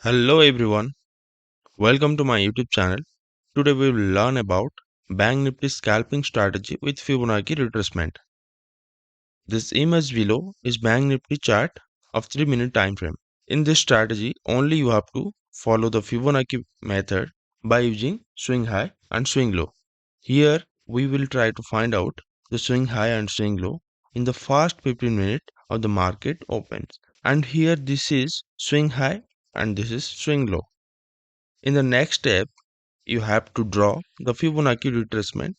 Hello everyone, welcome to my YouTube channel. Today we will learn about Bank Nifty scalping strategy with Fibonacci retracement. This image below is Bank Nifty chart of 3-minute time frame. In this strategy, only you have to follow the Fibonacci method by using swing high and swing low. Here we will try to find out the swing high and swing low in the first 15 minutes of the market opens. And here this is swing high and this is swing low. In the next step, you have to draw the Fibonacci retracement.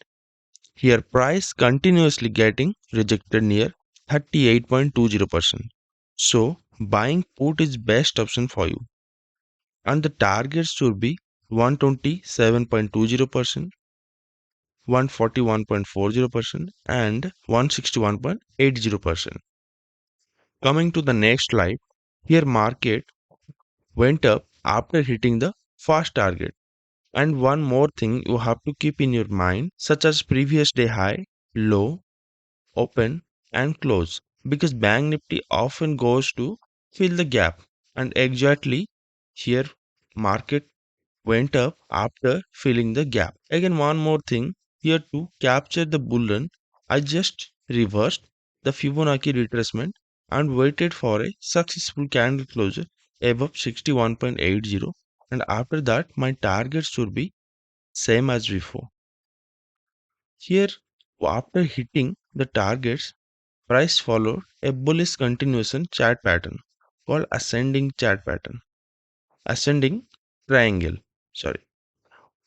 Here price continuously getting rejected near 38.20%. So buying put is best option for you. And the targets should be 127.20%, 141.40% and 161.80%. Coming to the next slide, here market went up after hitting the first target. And one more thing you have to keep in your mind, such as previous day high, low, open, and close, because Bank Nifty often goes to fill the gap. And exactly here, market went up after filling the gap. Again, one more thing, here to capture the bull run, I just reversed the Fibonacci retracement and waited for a successful candle closure above 61.80, and after that my target should be same as before. Here, after hitting the targets, price followed a bullish continuation chart pattern called ascending triangle. Sorry,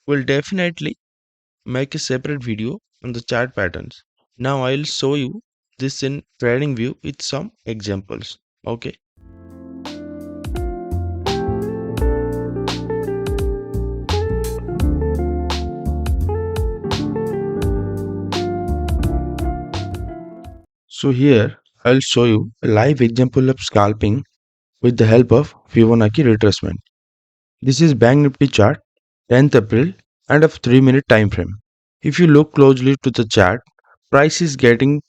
we'll definitely make a separate video on the chart patterns. Now I'll show you this in trading view with some examples. Okay. So here I'll show you a live example of scalping with the help of Fibonacci retracement. This is Bank Nifty chart 10th April and of 3-minute time frame. If you look closely to the chart, price is getting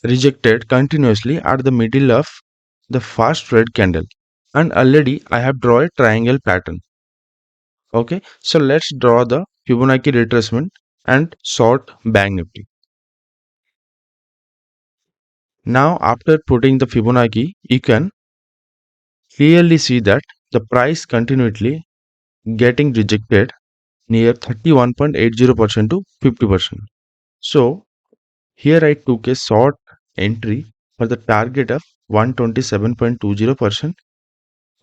rejected continuously at the middle of the first red candle, and already I have drawn a triangle pattern. Okay, so let's draw the Fibonacci retracement and sort Bank Nifty. Now after putting the Fibonacci, you can clearly see that the price continually getting rejected near 31.80% to 50%. So here I took a short entry for the target of 127.20%,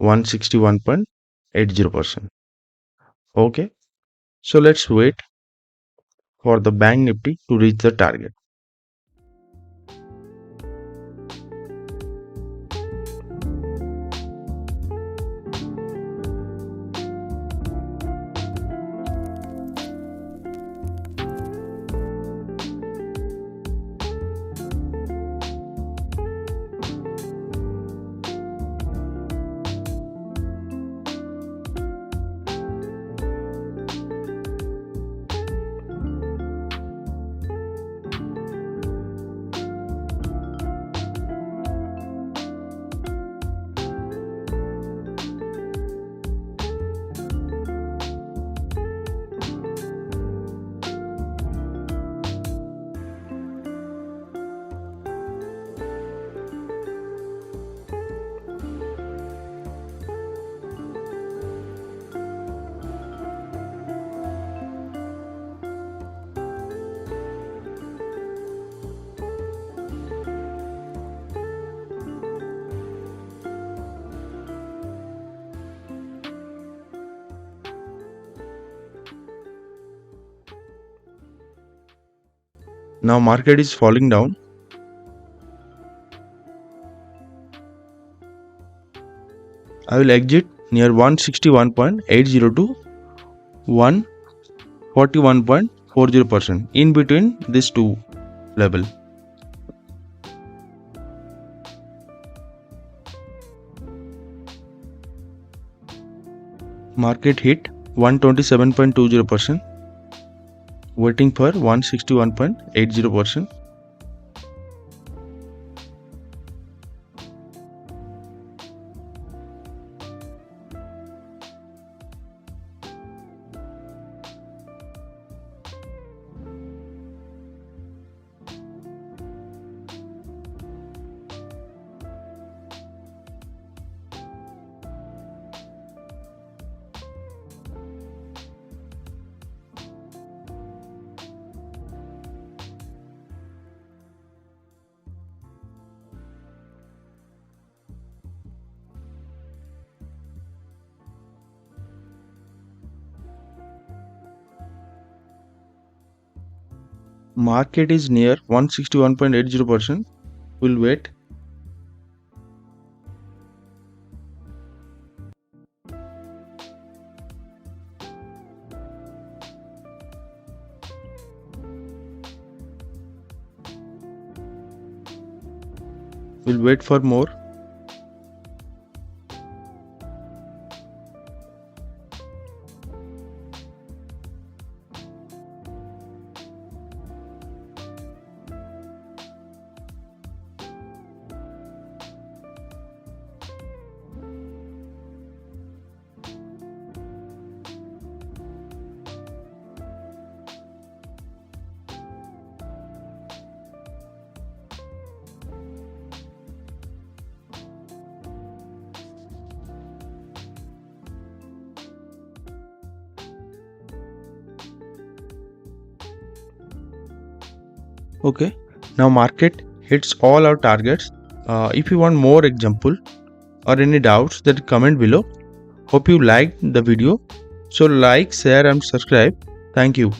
161.80%. Okay, so let's wait for the Bank Nifty to reach the target. Now market is falling down. I will exit near 161.80 to 141.40%, in between these two level. Market hit 127.20%, waiting for 161.80%. Market is near 161.80%. We'll wait. We'll wait for more. Okay, now market hits all our targets. If you want more example or any doubts, then comment below. Hope you liked the video. So like, share and subscribe. Thank you.